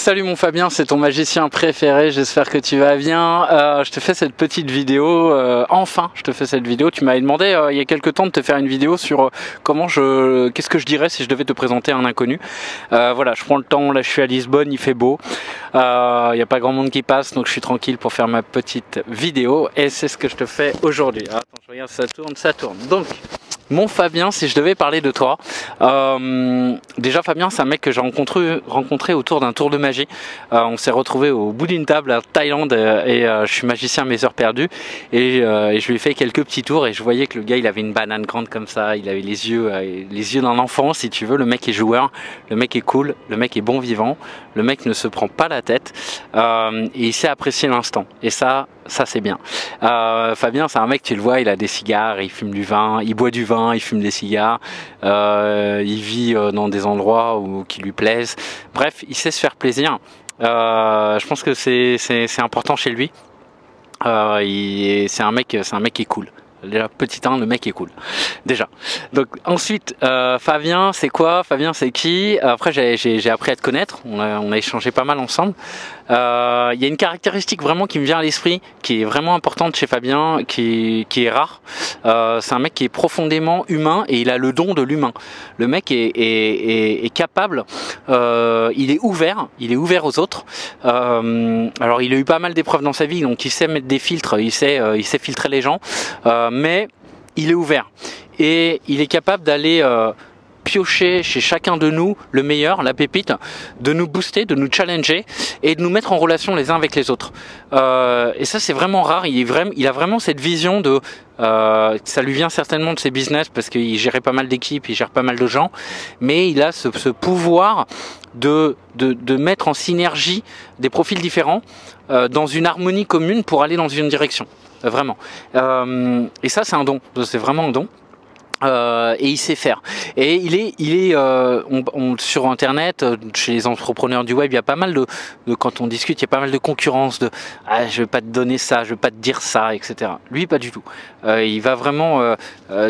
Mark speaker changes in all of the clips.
Speaker 1: Salut mon Fabien, c'est ton magicien préféré, j'espère que tu vas bien. Je te fais cette petite vidéo, enfin je te fais cette vidéo. Tu m'avais demandé il y a quelques temps de te faire une vidéo sur qu'est-ce que je dirais si je devais te présenter un inconnu. Voilà, je prends le temps, là je suis à Lisbonne, il fait beau, il n'y a pas grand monde qui passe, donc je suis tranquille pour faire ma petite vidéo et c'est ce que je te fais aujourd'hui. Attends, je regarde, ça tourne. Donc, mon Fabien, si je devais parler de toi, déjà Fabien c'est un mec que j'ai rencontré autour d'un tour de magie. On s'est retrouvé au bout d'une table à Thaïlande et je suis magicien à mes heures perdues et je lui ai fait quelques petits tours et je voyais que le gars il avait une banane grande comme ça, il avait les yeux d'un enfant si tu veux. Le mec est joueur, le mec est cool, le mec est bon vivant, le mec ne se prend pas la tête et il sait apprécier l'instant et ça c'est bien. Fabien c'est un mec, tu le vois, il a des cigares, il fume du vin, il boit du vin, il fume des cigares, il vit dans des endroits qui lui plaisent. Bref, il sait se faire plaisir. Je pense que c'est important chez lui. C'est un mec qui est cool. Déjà, petit 1, le mec est cool. Déjà. Donc ensuite, Fabien, c'est quoi? Fabien, c'est qui? Après, j'ai appris à te connaître. On a échangé pas mal ensemble. Il y a une caractéristique vraiment qui me vient à l'esprit, qui est vraiment importante chez Fabien, qui est rare. C'est un mec qui est profondément humain et il a le don de l'humain. Le mec est capable. Il est ouvert aux autres. Alors, il a eu pas mal d'épreuves dans sa vie, donc il sait mettre des filtres, il sait filtrer les gens. Mais il est ouvert et il est capable d'aller piocher chez chacun de nous le meilleur, la pépite, de nous booster, de nous challenger et de nous mettre en relation les uns avec les autres. Et ça c'est vraiment rare, il a vraiment cette vision de... ça lui vient certainement de ses business parce qu'il gérait pas mal d'équipes, il gère pas mal de gens, mais il a ce pouvoir de mettre en synergie des profils différents dans une harmonie commune pour aller dans une direction. Vraiment. Et ça c'est un don, c'est vraiment un don. Et il sait faire. Et il est sur internet, chez les entrepreneurs du web, il y a pas mal de quand on discute, il y a pas mal de concurrence, de je vais pas te donner ça, je vais pas te dire ça, etc. Lui pas du tout. Il va vraiment,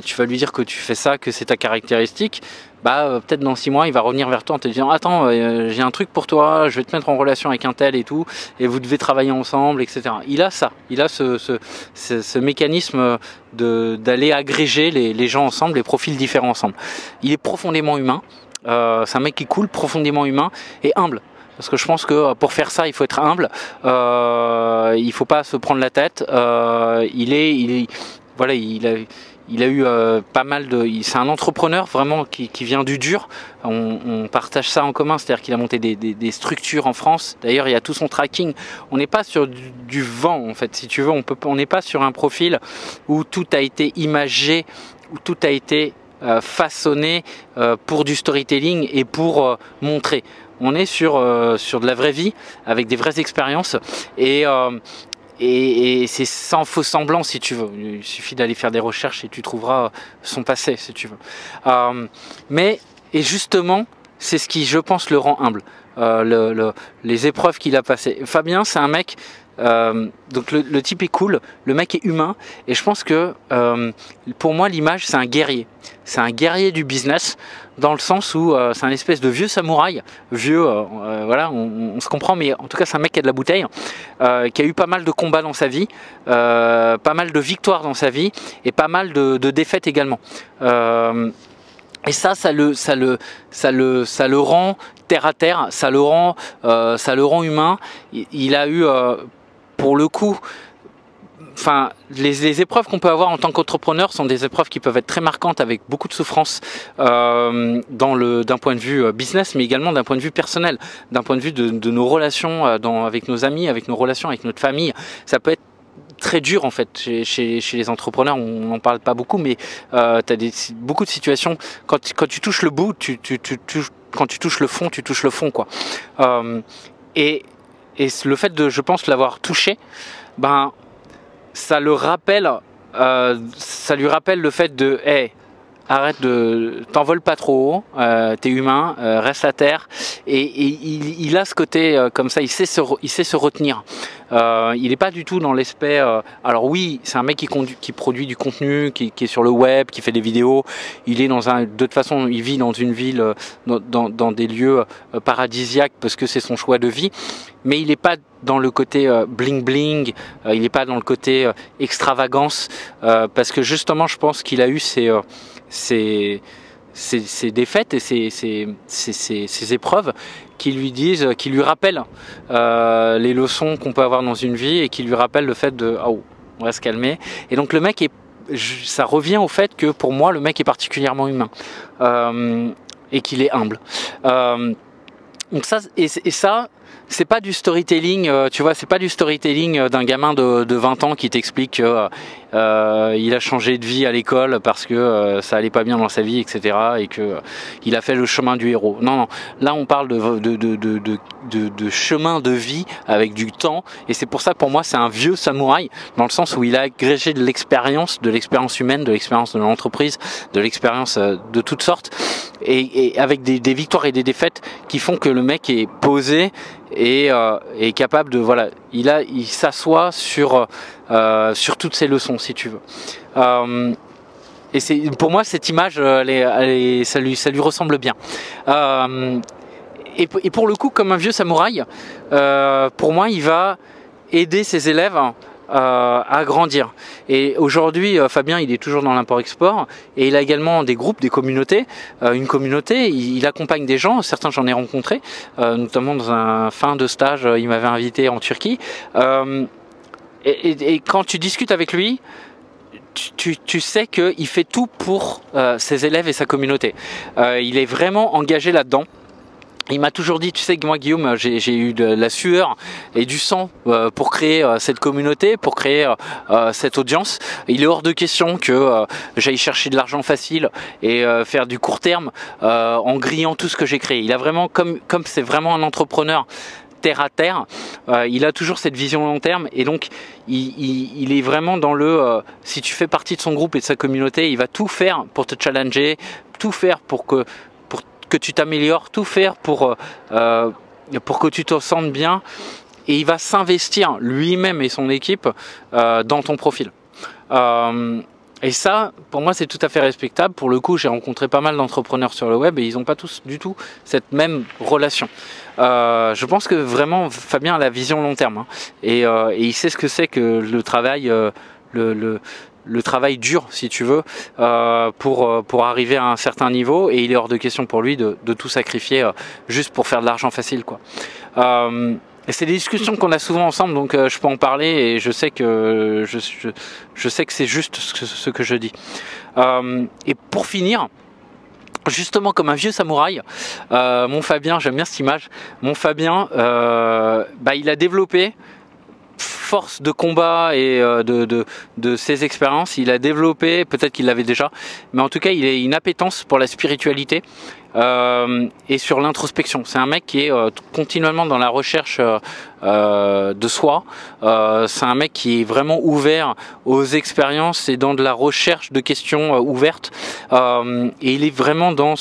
Speaker 1: tu vas lui dire que tu fais ça, que c'est ta caractéristique. Peut-être dans 6 mois il va revenir vers toi en te disant attends, j'ai un truc pour toi, je vais te mettre en relation avec un tel et tout, et vous devez travailler ensemble, etc. Il a ça, il a ce mécanisme d'aller agréger les gens ensemble, les profils différents ensemble. Il est profondément humain, c'est un mec qui est cool, profondément humain et humble. Parce que je pense que pour faire ça, il faut être humble, il faut pas se prendre la tête. Il a eu pas mal de... C'est un entrepreneur vraiment qui vient du dur. On partage ça en commun, c'est-à-dire qu'il a monté des structures en France. D'ailleurs, il y a tout son tracking. On n'est pas sur du vent, en fait, si tu veux. On n'est pas sur un profil où tout a été imagé, où tout a été façonné pour du storytelling et pour montrer. On est sur de la vraie vie, avec des vraies expériences. Et c'est sans faux semblant si tu veux. Il suffit d'aller faire des recherches et tu trouveras son passé si tu veux. Et justement, c'est ce qui, je pense, le rend humble. Les épreuves qu'il a passées. Fabien, c'est un mec... donc le type est cool, le mec est humain et je pense que pour moi l'image c'est un guerrier. C'est un guerrier du business dans le sens où c'est un espèce de vieux samouraï, voilà, on se comprend, mais en tout cas c'est un mec qui a de la bouteille, qui a eu pas mal de combats dans sa vie, pas mal de victoires dans sa vie et pas mal de défaites également. Et ça le rend terre à terre, ça le rend humain. Il a eu pour le coup, enfin, les épreuves qu'on peut avoir en tant qu'entrepreneur sont des épreuves qui peuvent être très marquantes avec beaucoup de souffrance d'un point de vue business, mais également d'un point de vue personnel, d'un point de vue de nos relations avec nos amis, avec nos relations avec notre famille. Ça peut être très dur en fait chez les entrepreneurs, on n'en parle pas beaucoup, mais tu as beaucoup de situations quand tu touches le bout, quand tu touches le fond, tu touches le fond quoi. Et le fait de, je pense, l'avoir touché, ça lui rappelle le fait de t'envole pas trop haut, t'es humain, reste à terre. Et il a ce côté comme ça, il sait se retenir. Il n'est pas du tout dans l'aspect. Alors oui, c'est un mec qui produit du contenu, qui est sur le web, qui fait des vidéos. Il est de toute façon, il vit dans une ville, dans des lieux paradisiaques parce que c'est son choix de vie. Mais il n'est pas dans le côté bling bling. Il n'est pas dans le côté extravagance parce que justement, je pense qu'il a eu ses défaites et ses épreuves qui lui rappellent les leçons qu'on peut avoir dans une vie et qui lui rappellent le fait de oh, on va se calmer. Et donc le mec ça revient au fait que pour moi le mec est particulièrement humain et qu'il est humble. Donc ça c'est pas du storytelling, tu vois, c'est pas du storytelling d'un gamin de 20 ans qui t'explique que il a changé de vie à l'école parce que ça allait pas bien dans sa vie, etc. et que il a fait le chemin du héros. Non, là on parle de chemin de vie avec du temps, et c'est pour ça que pour moi c'est un vieux samouraï dans le sens où il a agrégé de l'expérience humaine, de l'expérience de l'entreprise, de l'expérience de toutes sortes, et avec des victoires et des défaites qui font que le mec est posé et est capable de il s'assoit sur toutes ces leçons, si tu veux. Et c'est pour moi cette image, ça lui ressemble bien. Et pour le coup, comme un vieux samouraï, pour moi, il va aider ses élèves à grandir. Et aujourd'hui, Fabien, il est toujours dans l'import-export et il a également des groupes, des communautés. Une communauté, il accompagne des gens, certains j'en ai rencontrés, notamment dans un fin de stage, il m'avait invité en Turquie. Et quand tu discutes avec lui, tu sais qu'il fait tout pour ses élèves et sa communauté. Il est vraiment engagé là-dedans. Il m'a toujours dit, tu sais que moi Guillaume, j'ai eu de la sueur et du sang pour créer cette communauté, pour créer cette audience. Il est hors de question que j'aille chercher de l'argent facile et faire du court terme en grillant tout ce que j'ai créé. Il a vraiment, comme c'est vraiment un entrepreneur terre à terre, il a toujours cette vision long terme, et donc il est vraiment dans si tu fais partie de son groupe et de sa communauté, il va tout faire pour te challenger, tout faire pour que tu t'améliores, tout faire pour que tu te sentes bien, et il va s'investir lui-même et son équipe dans ton profil. Et ça, pour moi, c'est tout à fait respectable. Pour le coup, j'ai rencontré pas mal d'entrepreneurs sur le web et ils n'ont pas tous du tout cette même relation. Je pense que vraiment, Fabien a la vision long terme, hein, et il sait ce que c'est que le travail, le travail dur, si tu veux, pour arriver à un certain niveau, et il est hors de question pour lui de tout sacrifier juste pour faire de l'argent facile, quoi. Et c'est des discussions qu'on a souvent ensemble, donc je peux en parler, et je sais que c'est juste ce que je dis. Et pour finir, justement comme un vieux samouraï, mon Fabien, j'aime bien cette image, mon Fabien, il a développé, force de combat et de ses expériences, il a développé, peut-être qu'il l'avait déjà, mais en tout cas il a une appétence pour la spiritualité et sur l'introspection. C'est un mec qui est continuellement dans la recherche de soi. C'est un mec qui est vraiment ouvert aux expériences et dans de la recherche de questions ouvertes, et il est vraiment dans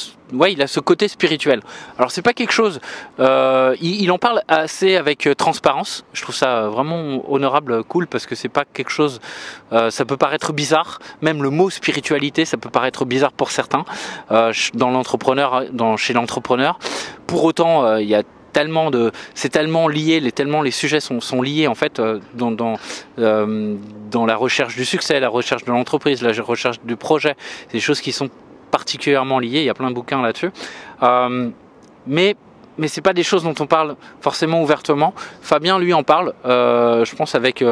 Speaker 1: il a ce côté spirituel. Alors c'est pas quelque chose, il en parle assez avec transparence. Je trouve ça vraiment honorable, cool, parce que c'est pas quelque chose, ça peut paraître bizarre, même le mot spiritualité, ça peut paraître bizarre pour certains chez l'entrepreneur. Pour autant, il y a c'est tellement lié, les sujets sont liés en fait dans la recherche du succès, la recherche de l'entreprise, la recherche du projet. C'est des choses qui sont particulièrement liées. Il y a plein de bouquins là-dessus. Mais c'est pas des choses dont on parle forcément ouvertement. Fabien, lui, en parle, je pense avec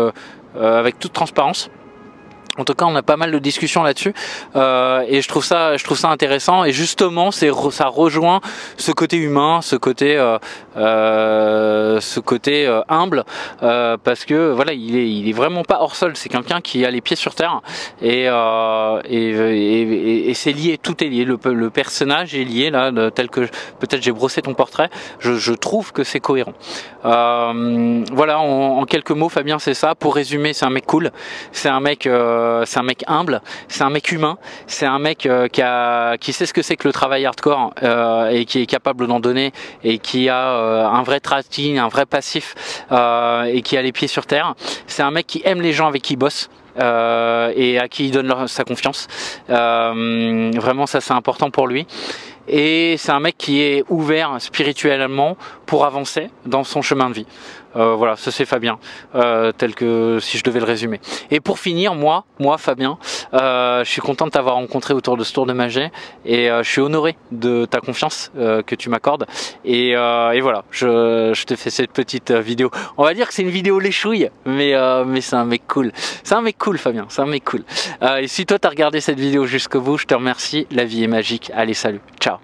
Speaker 1: toute transparence. En tout cas, on a pas mal de discussions là-dessus, et je trouve ça intéressant. Et justement, ça rejoint ce côté humain, ce côté humble, parce que voilà, il est vraiment pas hors sol. C'est quelqu'un qui a les pieds sur terre, et c'est lié, tout est lié. Le personnage est lié là, tel que peut-être j'ai brossé ton portrait. Je trouve que c'est cohérent. Voilà, en quelques mots, Fabien, c'est ça. Pour résumer, c'est un mec cool. C'est un mec c'est un mec humble, c'est un mec humain, c'est un mec qui sait ce que c'est que le travail hardcore et qui est capable d'en donner et qui a un vrai tracking, un vrai passif et qui a les pieds sur terre. C'est un mec qui aime les gens avec qui il bosse. Et à qui il donne sa confiance. Vraiment, ça c'est important pour lui. Et c'est un mec qui est ouvert spirituellement pour avancer dans son chemin de vie. Voilà, ça c'est Fabien, tel que si je devais le résumer. Et pour finir, moi Fabien, je suis content de t'avoir rencontré autour de ce tour de magie et je suis honoré de ta confiance que tu m'accordes. Et voilà, je te fais cette petite vidéo. On va dire que c'est une vidéo léchouille, mais c'est un mec cool. C'est un mec cool, Fabien, c'est un mec cool. Et si toi t'as regardé cette vidéo jusqu'au bout, je te remercie. La vie est magique. Allez, salut, ciao.